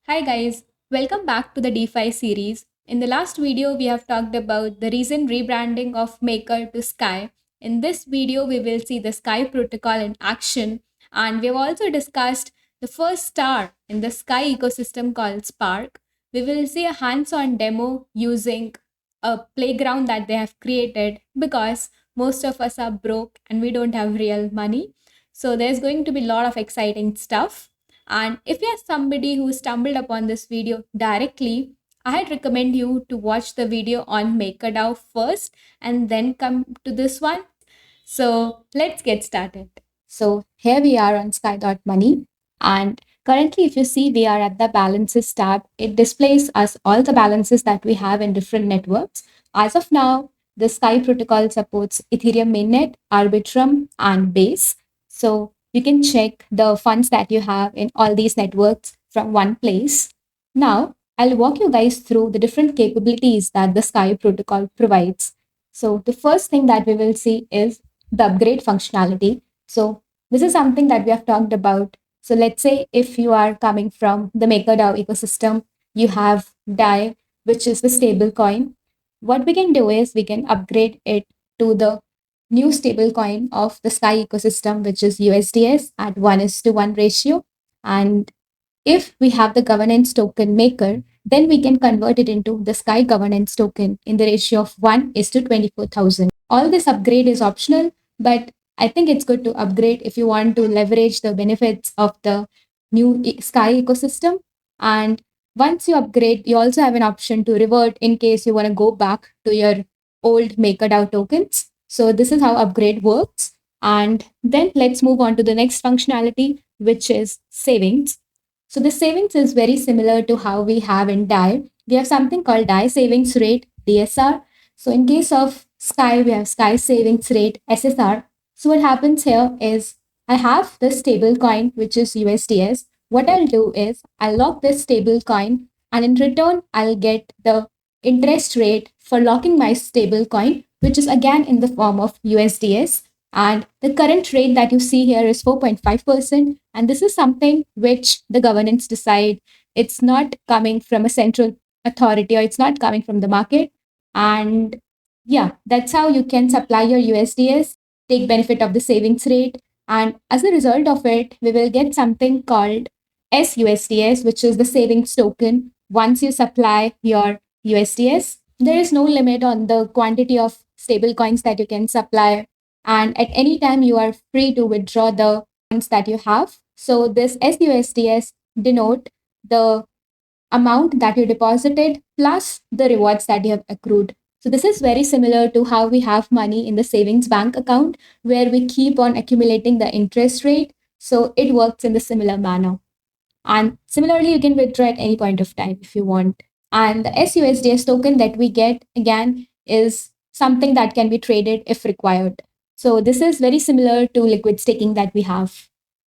Hi guys, welcome back to the DeFi series. In the last video, we have talked about the recent rebranding of Maker to Sky. In this video, we will see the Sky protocol in action, and we have also discussed the first star in the Sky ecosystem called Spark. We will see a hands on demo using a playground that they have created because most of us are broke and we don't have real money. So, there's going to be a lot of exciting stuff. And if you're somebody who stumbled upon this video directly, I'd recommend you to watch the video on MakerDAO first and then come to this one. So let's get started. So here we are on Sky.money. And currently, if you see, we are at the balances tab. It displays us all the balances that we have in different networks. As of now, the Sky protocol supports Ethereum mainnet, Arbitrum, and Base. So you can check the funds that you have in all these networks from one place. Now, I'll walk you guys through the different capabilities that the Sky protocol provides. So the first thing that we will see is the upgrade functionality. So this is something that we have talked about. So let's say if you are coming from the MakerDAO ecosystem, you have DAI, which is the stable coin. What we can do is we can upgrade it to the new stable coin of the Sky ecosystem, which is USDS at 1:1 ratio. And if we have the governance token maker, then we can convert it into the Sky governance token in the ratio of 1:24,000. All this upgrade is optional, but I think it's good to upgrade if you want to leverage the benefits of the new Sky ecosystem. And once you upgrade, you also have an option to revert in case you want to go back to your old MakerDAO tokens. So this is how upgrade works. And then let's move on to the next functionality, which is savings. So the savings is very similar to how we have in DAI. We have something called DAI savings rate, DSR. So in case of Sky, we have Sky savings rate, SSR. So what happens here is I have the stable coin, which is USDS. What I'll do is I'll lock this stable coin, and in return, I'll get the interest rate for locking my stable coin, which is again in the form of USDS. And the current rate that you see here is 4.5%. And this is something which the governance decide. It's not coming from a central authority, or it's not coming from the market. And yeah, that's how you can supply your USDS, take benefit of the savings rate. And as a result of it, we will get something called SUSDS, which is the savings token. Once you supply your USDS, there is no limit on the quantity of stable coins that you can supply. And at any time, you are free to withdraw the funds that you have. So this SUSDS denote the amount that you deposited plus the rewards that you have accrued. So this is very similar to how we have money in the savings bank account, where we keep on accumulating the interest rate. So it works in the similar manner. And similarly, you can withdraw at any point of time if you want. And the SUSDS token that we get again is something that can be traded if required. So this is very similar to liquid staking that we have.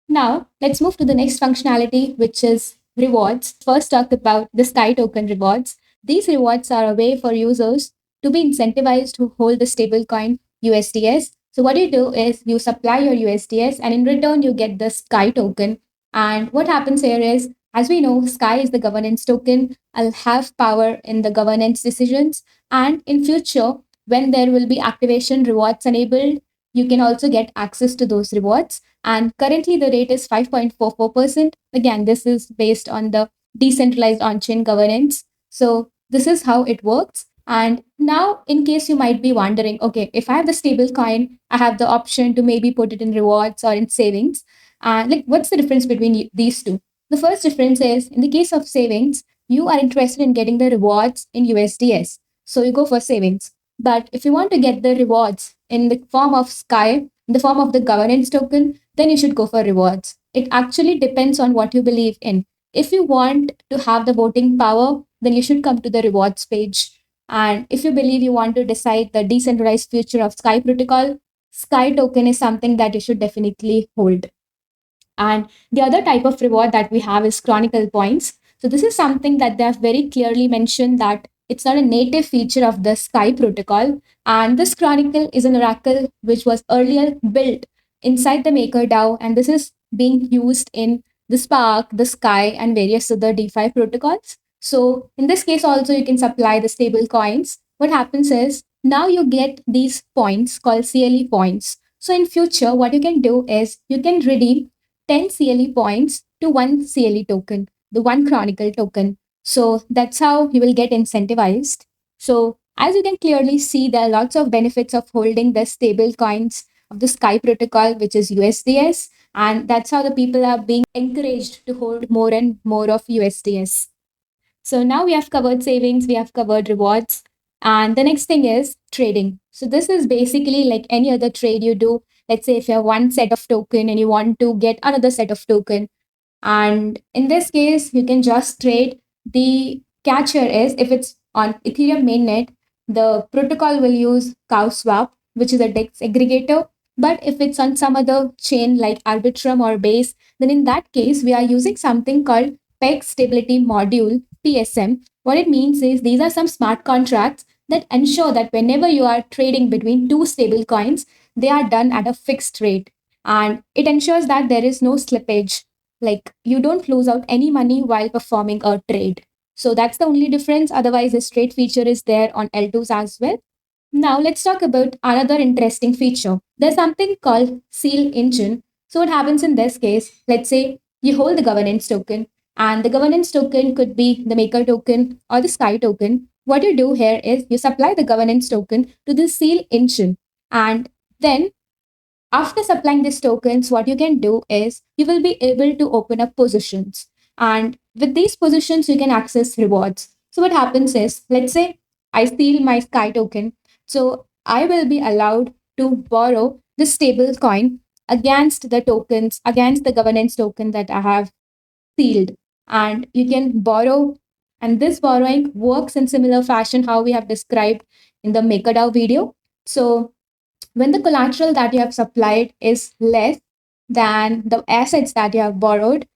Now, let's move to the next functionality, which is rewards. First, talk about the Sky token rewards. These rewards are a way for users to be incentivized to hold the stablecoin USDS. So, what you do is you supply your USDS, and in return, you get the Sky token. And what happens here is, as we know, Sky is the governance token. I'll have power in the governance decisions. And in future, when there will be activation rewards enabled, you can also get access to those rewards. And currently, the rate is 5.44%. Again, this is based on the decentralized on chain governance. So, this is how it works. And now, in case you might be wondering, okay, if I have the stable coin, I have the option to maybe put it in rewards or in savings. Like, what's the difference between these two? The first difference is in the case of savings, you are interested in getting the rewards in USDS. So, you go for savings. But if you want to get the rewards in the form of Sky, in the form of the governance token, then you should go for rewards. It actually depends on what you believe in. If you want to have the voting power, then you should come to the rewards page. And if you believe you want to decide the decentralized future of Sky protocol, Sky token is something that you should definitely hold. And the other type of reward that we have is chronicle points. So this is something that they have very clearly mentioned that it's not a native feature of the Sky protocol. And this chronicle is an oracle which was earlier built inside the MakerDAO, and this is being used in the Spark, the Sky, and various other DeFi protocols. So in this case, also you can supply the stable coins. What happens is now you get these points called CLE points. So in future, what you can do is you can redeem 10 CLE points to one CLE token, the one Chronicle token. So that's how you will get incentivized. So as you can clearly see, there are lots of benefits of holding the stable coins of the Sky protocol, which is USDS. And that's how the people are being encouraged to hold more and more of USDS. So now we have covered savings, we have covered rewards. And the next thing is trading. So this is basically like any other trade you do. Let's say if you have one set of token and you want to get another set of token. And in this case, you can just trade. The catch here is if it's on Ethereum mainnet, the protocol will use CowSwap, which is a DEX aggregator. But if it's on some other chain like Arbitrum or Base, then in that case, we are using something called Peg Stability Module, PSM. What it means is these are some smart contracts that ensure that whenever you are trading between two stable coins, they are done at a fixed rate. And it ensures that there is no slippage, like you don't lose out any money while performing a trade. So that's the only difference. Otherwise, this trade feature is there on L2s as well. Now let's talk about another interesting feature. There's something called Seal Engine. So what happens in this case, let's say you hold the governance token, and the governance token could be the maker token or the Sky token. What you do here is you supply the governance token to the Seal Engine, and then after supplying these tokens, what you can do is you will be able to open up positions. And with these positions, you can access rewards. So what happens is, let's say I steal my Sky token. So I will be allowed to borrow the stable coin against the tokens, against the governance token that I have sealed. And you can borrow, and this borrowing works in similar fashion how we have described in the MakerDAO video. So when the collateral that you have supplied is less than the assets that you have borrowed,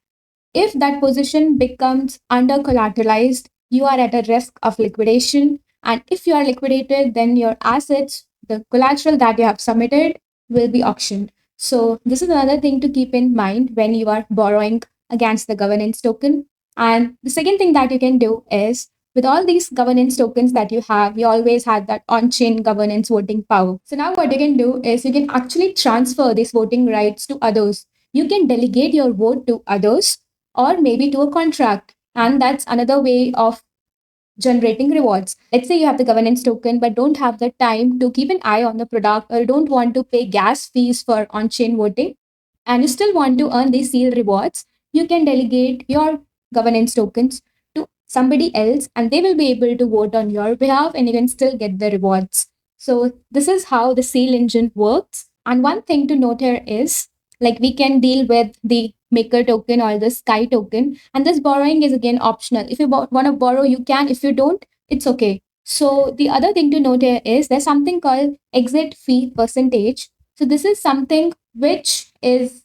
if that position becomes under collateralized, you are at a risk of liquidation. And if you are liquidated, then your assets, the collateral that you have submitted, will be auctioned. So, this is another thing to keep in mind when you are borrowing against the governance token. And the second thing that you can do is with all these governance tokens that you have, you always had that on chain governance voting power. So, now what you can do is you can actually transfer these voting rights to others. You can delegate your vote to others or maybe to a contract. And that's another way of generating rewards. Let's say you have the governance token, but don't have the time to keep an eye on the product or don't want to pay gas fees for on chain voting, and you still want to earn these seal rewards. You can delegate your governance tokens to somebody else and they will be able to vote on your behalf and you can still get the rewards. So, this is how the seal engine works. And one thing to note here is like we can deal with the maker token or the Sky token, and this borrowing is again optional. If you want to borrow, you can. If you don't, it's okay. So the other thing to note here is there's something called exit fee percentage. So this is something which is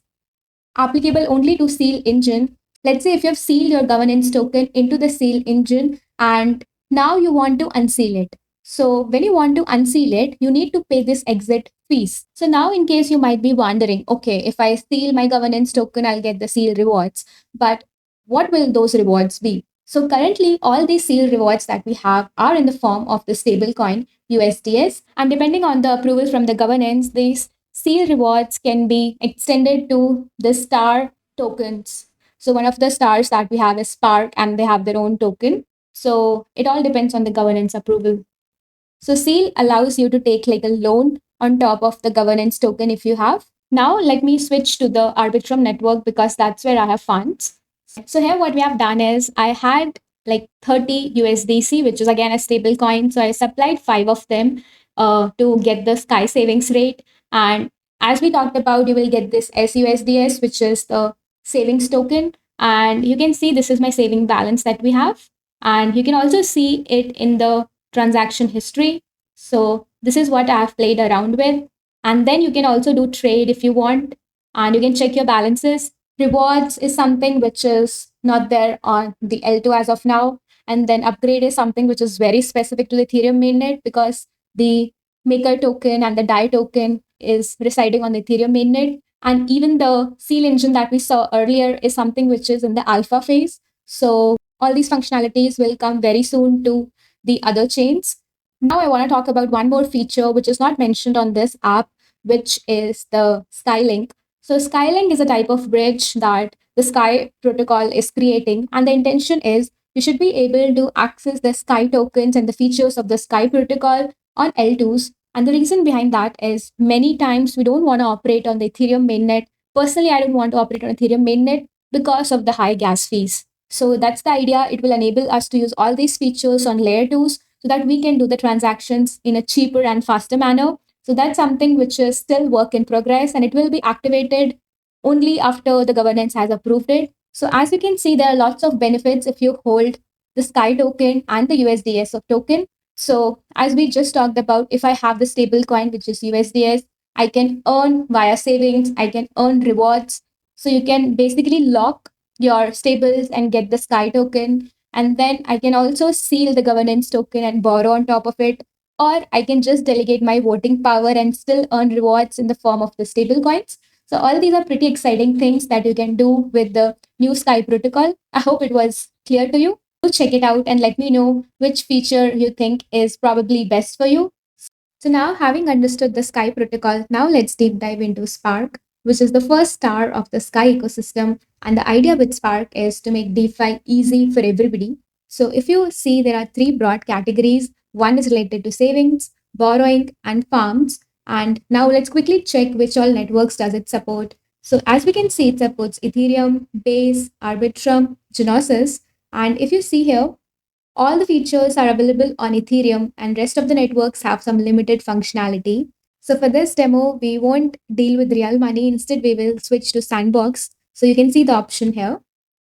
applicable only to Seal Engine. Let's say if you have sealed your governance token into the Seal Engine and now you want to unseal it. So when you want to unseal it, you need to pay this exit fees. So now in case you might be wondering, okay, if I seal my governance token, I'll get the seal rewards. But what will those rewards be? So currently, all these seal rewards that we have are in the form of the stablecoin USDS. And depending on the approval from the governance, these seal rewards can be extended to the star tokens. So one of the stars that we have is Spark and they have their own token. So it all depends on the governance approval. So Seal allows you to take like a loan on top of the governance token if you have. Now let me switch to the Arbitrum network because that's where I have funds. So here what we have done is I had like 30 USDC, which is again a stable coin. So I supplied 5 of them to get the Sky savings rate. And as we talked about, you will get this SUSDS, which is the savings token. And you can see this is my saving balance that we have. And you can also see it in the transaction history. So this is what I've played around with. And then you can also do trade if you want, and you can check your balances. Rewards is something which is not there on the L2 as of now. And then upgrade is something which is very specific to the Ethereum mainnet because the maker token and the DAI token is residing on the Ethereum mainnet. And even the Seal engine that we saw earlier is something which is in the alpha phase. So all these functionalities will come very soon to the other chains. Now I want to talk about one more feature which is not mentioned on this app, which is the Skylink. So Skylink is a type of bridge that the Sky protocol is creating, and the intention is you should be able to access the Sky tokens and the features of the Sky protocol on L2s. And the reason behind that is many times we don't want to operate on the Ethereum mainnet. Personally, I don't want to operate on Ethereum mainnet because of the high gas fees. So that's the idea. It will enable us to use all these features on layer 2s so that we can do the transactions in a cheaper and faster manner. So that's something which is still work in progress, and it will be activated only after the governance has approved it. So as you can see, there are lots of benefits if you hold the Sky token and the USDS of token. So as we just talked about, if I have the stable coin, which is USDS, I can earn via savings, I can earn rewards. So you can basically lock your stables and get the Sky token. And then I can also seal the governance token and borrow on top of it. Or I can just delegate my voting power and still earn rewards in the form of the stable coins. So all these are pretty exciting things that you can do with the new Sky protocol. I hope it was clear to you. Do check it out and let me know which feature you think is probably best for you. So now, having understood the Sky protocol, now let's deep dive into Spark, which is the first star of the Sky ecosystem. And the idea with Spark is to make DeFi easy for everybody. So if you see, there are three broad categories. One is related to savings, borrowing, and farms. And now let's quickly check which all networks does it support. So as we can see, it supports Ethereum, Base, Arbitrum, Genesis. And if you see here, all the features are available on Ethereum, and rest of the networks have some limited functionality. So for this demo, we won't deal with real money. Instead, we will switch to Sandbox. So you can see the option here,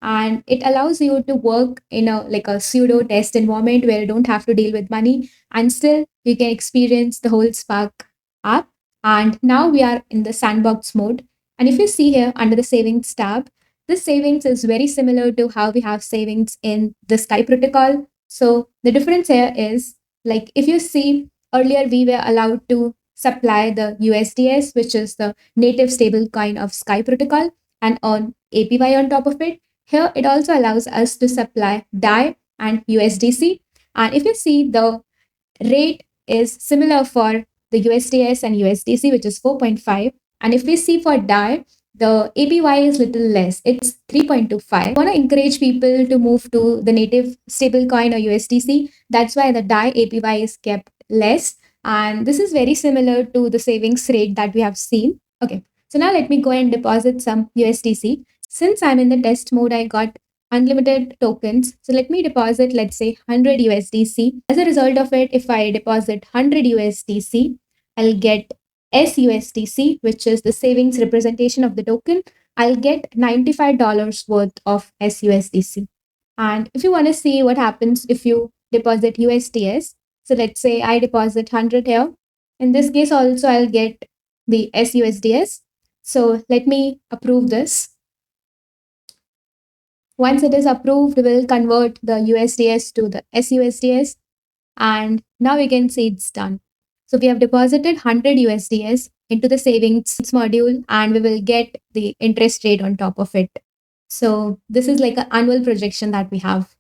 and it allows you to work in a like a pseudo test environment where you don't have to deal with money, and still you can experience the whole Spark app. And now we are in the Sandbox mode. And if you see here under the savings tab, this savings is very similar to how we have savings in the Sky protocol. So the difference here is, like, if you see, earlier we were allowed to supply the USDS, which is the native stable coin of Sky protocol, and earn APY on top of it. Here it also allows us to supply DAI and USDC. And if you see, the rate is similar for the USDS and USDC, which is 4.5. And if we see for DAI, the APY is little less. It's 3.25. I want to encourage people to move to the native stablecoin or USDC. That's why the DAI APY is kept less. And this is very similar to the savings rate that we have seen. Okay, so now let me go and deposit some USDC. Since I'm in the test mode, I got unlimited tokens. So let me deposit, let's say 100 USDC. As a result of it, if I deposit 100 USDC, I'll get SUSDC, which is the savings representation of the token. I'll get $95 worth of SUSDC. And if you want to see what happens if you deposit USDS, so let's say I deposit 100 here. In this case also, I'll get the SUSDS. So let me approve this. Once it is approved, we'll convert the USDS to the SUSDS. And now you can see it's done. So we have deposited 100 USDS into the savings module, and we will get the interest rate on top of it. So this is like an annual projection that we have.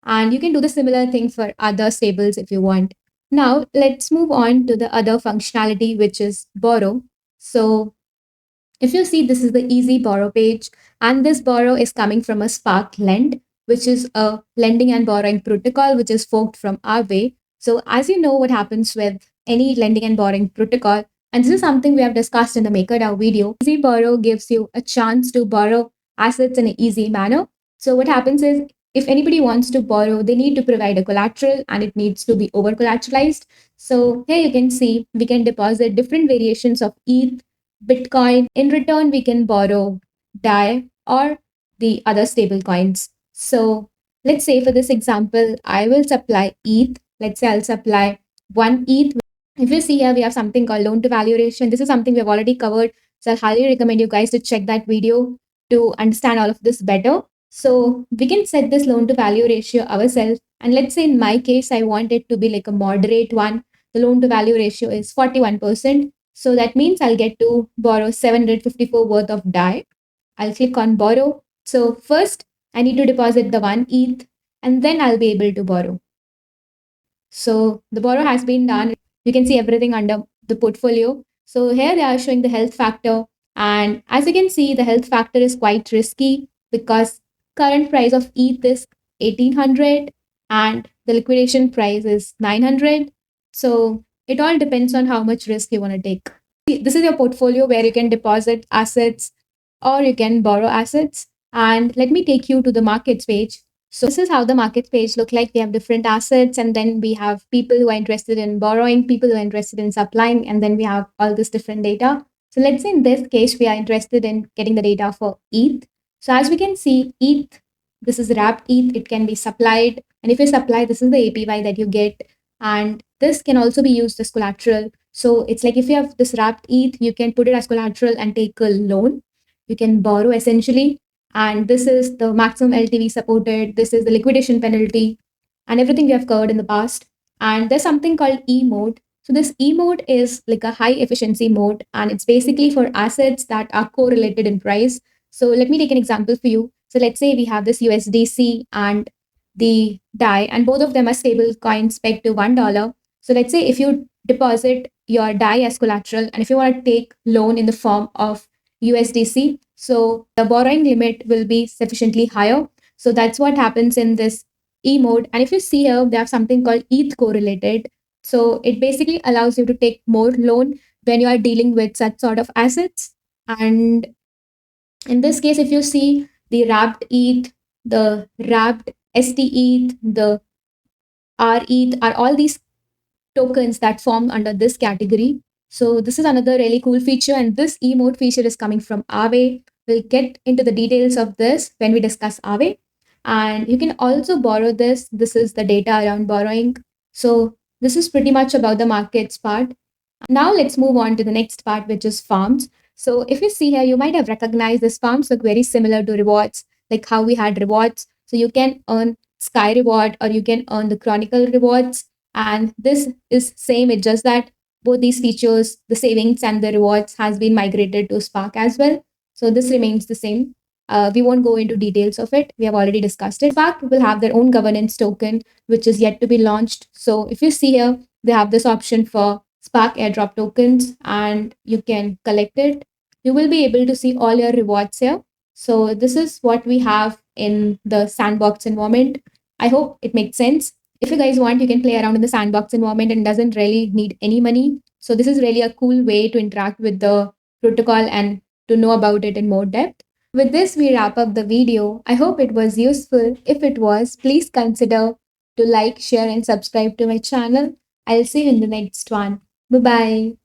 And you can do the similar thing for other stables if you want. Now let's move on to the other functionality, which is borrow. So if you see, this is the easy borrow page, and this borrow is coming from a Spark Lend, which is a lending and borrowing protocol, which is forked from Aave. So as you know, what happens with any lending and borrowing protocol, and this is something we have discussed in the MakerDAO video, easy borrow gives you a chance to borrow assets in an easy manner. So what happens is, if anybody wants to borrow, they need to provide a collateral, and it needs to be over collateralized. So here you can see we can deposit different variations of ETH, Bitcoin. In return, we can borrow DAI or the other stable coins. So let's say for this example, I will supply ETH. Let's say I'll supply 1 ETH. If you see here, we have something called loan to value ratio. This is something we've already covered. So I highly recommend you guys to check that video to understand all of this better. So we can set this loan to value ratio ourselves. And let's say in my case, I want it to be like a moderate one. The loan to value ratio is 41%. So that means I'll get to borrow 754 worth of DAI. I'll click on borrow. So first I need to deposit the 1 ETH and then I'll be able to borrow. So the borrow has been done. You can see everything under the portfolio. So here they are showing the health factor. And as you can see, the health factor is quite risky because current price of ETH is 1800 and the liquidation price is 900. So it all depends on how much risk you want to take. This is your portfolio where you can deposit assets or you can borrow assets. And let me take you to the markets page. So this is how the markets page look like. We have different assets, and then we have people who are interested in borrowing, people who are interested in supplying, and then we have all this different data. So let's say in this case, we are interested in getting the data for ETH. So as we can see, ETH, this is wrapped ETH, it can be supplied. And if you supply, this is the APY that you get. And this can also be used as collateral. So it's like if you have this wrapped ETH, you can put it as collateral and take a loan. You can borrow essentially, and this is the maximum LTV supported. This is the liquidation penalty and everything we have covered in the past. And there's something called E mode. So this E mode is like a high efficiency mode, and it's basically for assets that are correlated in price. So let me take an example for you. So let's say we have this USDC and the DAI, and both of them are stable coins pegged to $1. So let's say if you deposit your DAI as collateral, and if you want to take loan in the form of USDC, so the borrowing limit will be sufficiently higher. So that's what happens in this E mode. And if you see here, they have something called ETH correlated. So it basically allows you to take more loan when you are dealing with such sort of assets. And in this case, if you see the wrapped ETH, the wrapped STETH, the RETH are all these tokens that form under this category. So this is another really cool feature, and this emote feature is coming from Aave. We'll get into the details of this when we discuss Aave. And you can also borrow this. This is the data around borrowing. So this is pretty much about the markets part. Now let's move on to the next part, which is farms. So if you see here, you might have recognized these farms look very similar to rewards, like how we had rewards. So you can earn Sky reward or you can earn the Chronicle rewards. And this is same. It's just that both these features, the savings and the rewards, has been migrated to Spark as well. So this remains the same. We won't go into details of it. We have already discussed it. Spark will have their own governance token, which is yet to be launched. So if you see here, they have this option for Spark airdrop tokens and you can collect it. You will be able to see all your rewards here. So this is what we have in the sandbox environment. I hope it makes sense. If you guys want, you can play around in the sandbox environment and doesn't really need any money. So this is really a cool way to interact with the protocol and to know about it in more depth. With this, we wrap up the video. I hope it was useful. If it was, please consider to like, share, and subscribe to my channel. I'll see you in the next one. Bye bye.